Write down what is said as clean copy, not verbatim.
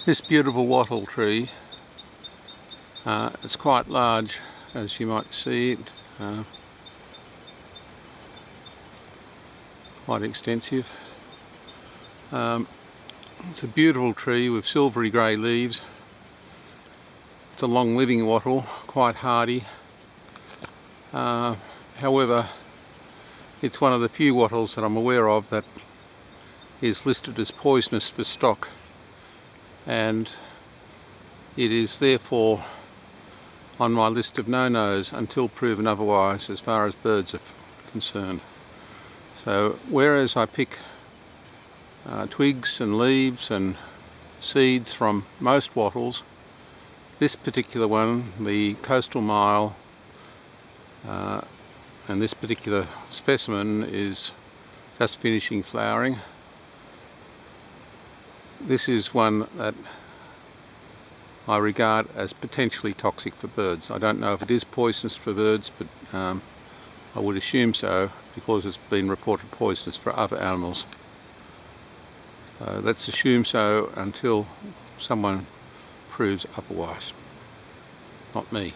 This beautiful wattle tree, it's quite large, as you might see it, quite extensive. It's a beautiful tree with silvery grey leaves. It's a long living wattle, quite hardy. However, it's one of the few wattles that I'm aware of that is listed as poisonous for stock, and it is therefore on my list of no-nos until proven otherwise as far as birds are concerned. So whereas I pick twigs and leaves and seeds from most wattles, this particular one, the coastal myall, and this particular specimen is just finishing flowering. This is one that I regard as potentially toxic for birds. I don't know if it is poisonous for birds, but I would assume so because it's been reported poisonous for other animals. Let's assume so until someone proves otherwise. Not me.